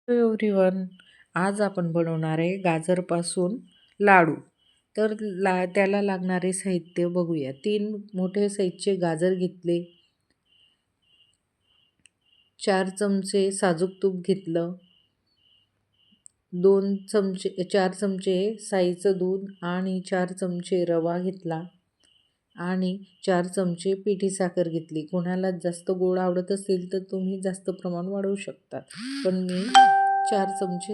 Hello everyone. आज आपण बनवणार आहे गाजरपासून लाडू. तर त्याला लागणारे साहित्य बघूया. 3 मोठे साईजचे गाजर घेतले, 4 चमचे साजूक तूप घेतलं, 4 चमचे साईचं दूध आणि 4 चमचे रवा घेतला आणि 4 चमचे पिठी साखर घेतली. कोणाला जास्त गोड आवडत असेल तर तुम्ही जास्त प्रमाण वाढवू शकता, पण मी 4 चमचे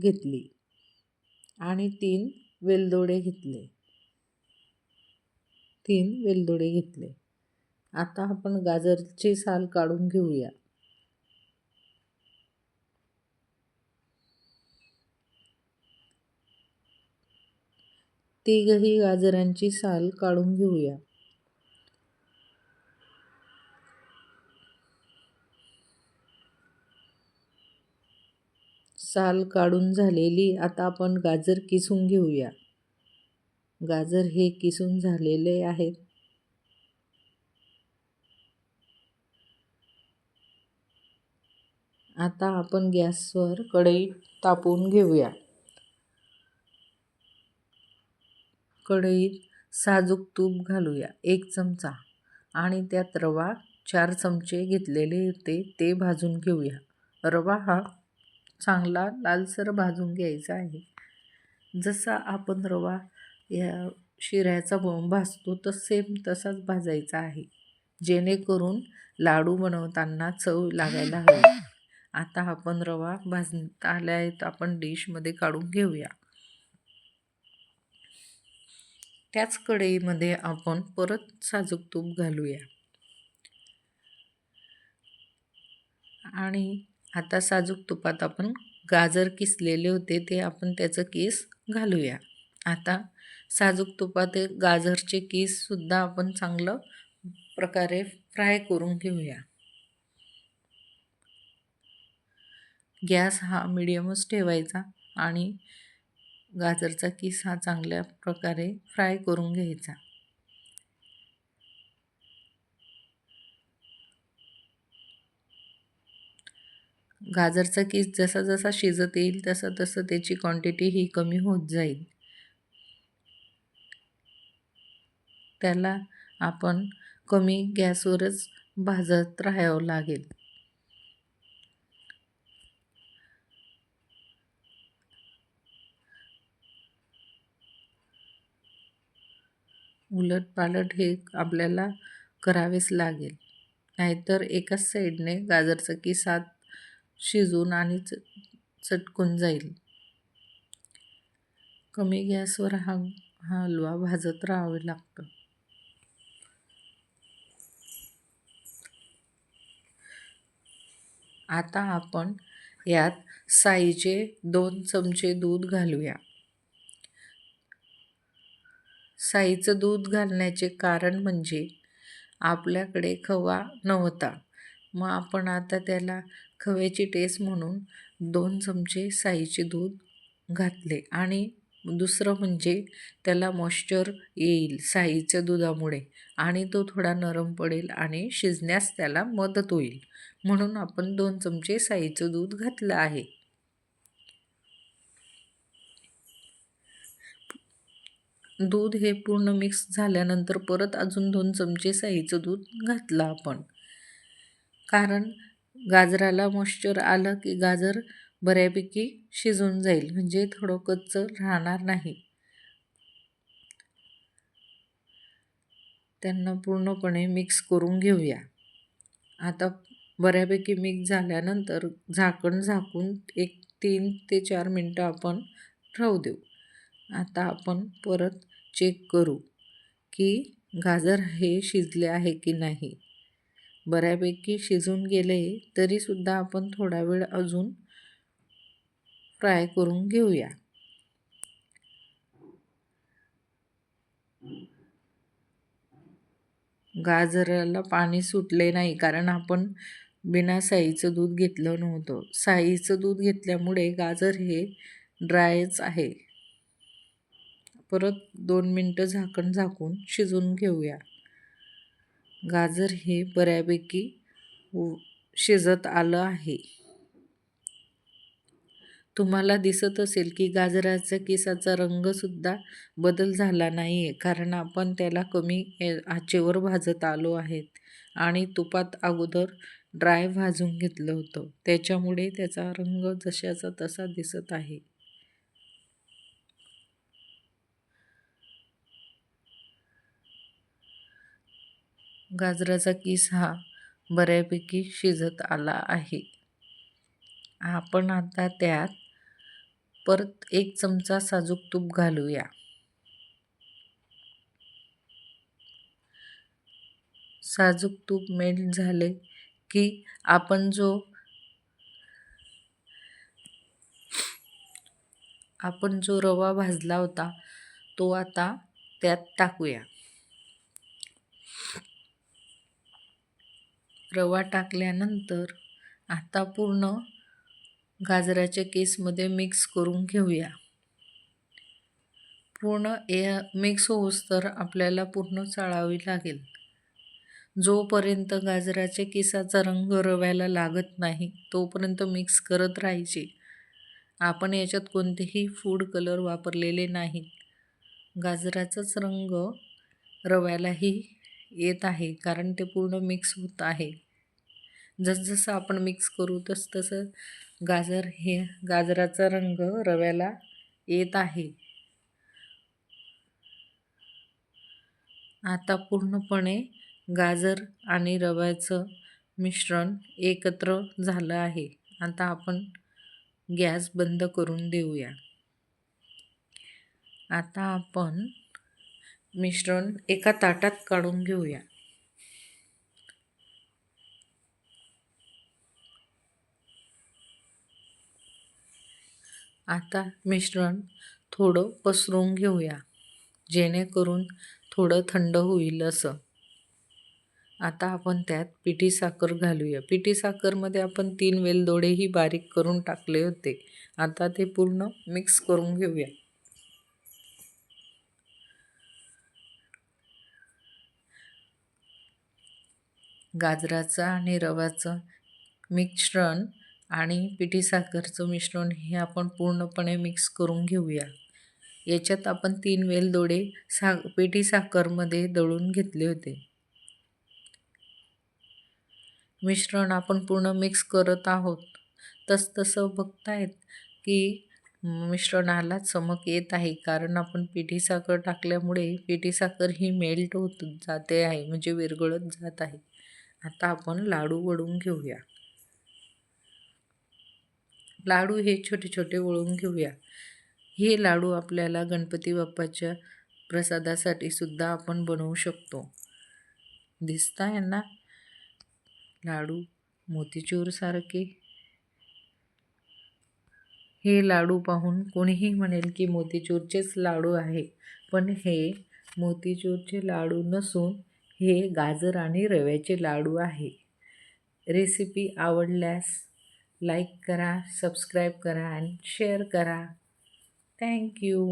घेतली आणि 3 वेलदोडे घेतले. आता आपण गाजरची साल काढून घेऊया. तिघही गाजरांची साल काढून घेऊया. साल काढून झालेली. आता आपण गाजर किसून घेऊया. गाजर हे किसून झालेले आहेत. आता आपण गॅसवर कढई तापवून घेऊया. कढईत साजूक तूप घालूया 1 चमचा आणि त्यात रवा 4 चमचे घेतलेले होते ते भाजून घेऊया. रवा हा चांगला लालसर भाजून घ्यायचा आहे. जसा आपण रवा या शिऱ्याचा भाजतो तर सेम तसाच भाजायचा आहे, जेणेकरून लाडू बनवताना चव लागायला हवी. आता आपण रवा भाजत आला आहे तर आपण डिशमध्ये काढून घेऊया. त्याच कढईमध्ये आपण परत साजूक तूप घालूया आणि आता साजूक तुपात आपण गाजर किसलेले होते ते आपण त्याचं किस घालूया. आता साजूक तुपात गाजरचे किससुद्धा आपण चांगलं प्रकारे फ्राय करून घेऊया. गॅस हा मिडियमच ठेवायचा आणि गाजरचा किस हा चांगल्या प्रकारे फ्राय करून घ्यायचा. गाजरचा किस जसा जसा शिजत येईल तसं तसं त्याची क्वांटिटी ही कमी होत जाईल. त्याला आपण कमी गॅसवरच भाजत राहावं लागेल. उलटपालट हे आपल्याला करावेच लागेल, नाहीतर एकाच साईडने गाजरचा किस आत शिजून आणि चटकून जाईल. कमी गॅसवर हा हलवा भाजत राहावे लागतं. आता आपण यात साईचे 2 चमचे दूध घालूया. साईचं दूध घालण्याचे कारण म्हणजे आपल्याकडे खवा नव्हता, मग आपण आता त्याला खव्याची टेस्ट म्हणून 2 चमचे साईचे दूध घातले आणि दुसरं म्हणजे त्याला मॉइश्चर येईल साईच्या दुधामुळे आणि तो थोडा नरम पडेल आणि शिजण्यास त्याला मदत होईल, म्हणून आपण 2 चमचे साईचं दूध घातलं आहे. दूध हे पूर्ण मिक्स झाल्यानंतर परत अजून 2 चमचे साईचं दूध घातलं आपण, कारण गाजराला मॉइश्चर आलं की गाजर बऱ्यापैकी शिजून जाईल, म्हणजे थोडं कच्चं राहणार नाही. त्यांना पूर्णपणे मिक्स करून घेऊया. आता बऱ्यापैकी मिक्स झाल्यानंतर झाकण झाकून 3 ते 4 मिनटं आपण राहू देऊ. आता आपण परत चेक करू की गाजर हे शिजले आहे की नाही. बऱ्यापैकी शिजून गेले तरीसुद्धा आपण थोडा वेळ अजून फ्राय करून घेऊया. गाजराला पाणी सुटले नाही, कारण आपण बिना साईचं दूध घेतलं नव्हतं. साईचं दूध घेतल्यामुळे गाजर हे ड्रायच आहे. परत 2 मिनटं झाकण झाकून शिजवून घेऊया. गाजर हे बऱ्यापैकी शिजत आलं आहे. तुम्हाला दिसत असेल की गाजराच्या केसाचा रंगसुद्धा बदल झाला नाही आहे, कारण आपण त्याला कमी आचेवर भाजत आलो आहेत आणि तुपात अगोदर ड्राय भाजून घेतलं होतं. त्याच्यामुळे त्याचा रंग जशाचा तसा दिसत आहे. गाजराचा किस हा बऱ्यापैकी शिजत आला आहे. आपण आता त्यात परत 1 चमचा साजूक तूप घालूया. साजूक तूप मेल्ट झाले की आपण जो रवा भाजला होता तो आता त्यात टाकूया. रवा टाकल्यानंतर आता पूर्ण गाजराच्या केसमध्ये मिक्स करून घेऊया. पूर्ण मिक्स होऊस तर आपल्याला पूर्ण चाळावी लागेल. जोपर्यंत गाजराच्या केसाचा रंग रव्याला लागत नाही तोपर्यंत मिक्स करत राहायचे. आपण याच्यात कोणतेही फूड कलर वापरलेले नाहीत. गाजराचाच रंग रव्यालाही येत आहे कारण ते पूर्ण मिक्स होत आहे. जसजसं आपण मिक्स करू तसं गाजराचा रंग रव्याला येत आहे. आता पूर्णपणे गाजर आणि रव्याचं मिश्रण एकत्र झालं आहे. आता आपण गॅस बंद करून देऊया. आता आपण मिश्रण एका ताटात काढून घेऊया. आता मिश्रण थोडं पसरवून घेऊया जेणेकरून थोडं थंड होईल असं. आता आपण त्यात पिठी साखर घालूया. पिठी साखरमध्ये आपण 3 वेलदोडेही बारीक करून टाकले होते. आता ते पूर्ण मिक्स करून घेऊया. गाजराचं आणि रव्याचं मिश्रण आणि पिठी साखरचं मिश्रण हे आपण पूर्णपणे मिक्स करून घेऊया. याच्यात आपण 3 वेलदोडे पिठी साखरमध्ये दळून घेतले होते. मिश्रण आपण पूर्ण मिक्स करत आहोत. तसं बघतायत की मिश्रणाला चमक येत आहे कारण आपण पिठी साखर टाकल्यामुळे पिठी साखर ही मेल्ट होत जाते आहे, म्हणजे विरघळत जात आहे. आता आपण लाडू वळून घेऊया. लाडू हे छोटे छोटे वळून घेऊया. हे लाडू आपल्याला गणपती बाप्पाच्या प्रसादासाठी सुद्धा आपण बनवू शकतो. दिसताय ना लाडू मोतीचूर सारखे. हे लाडू पाहून कोणीही म्हणेल की मोतीचूरचेच लाडू आहे, पण हे मोतीचूरचे लाडू नसून हे गाजर आणि रव्याचे लाडू आहे. रेसिपी आवडल्यास लाईक करा, सबस्क्राईब करा आणि शेअर करा. थँक्यू.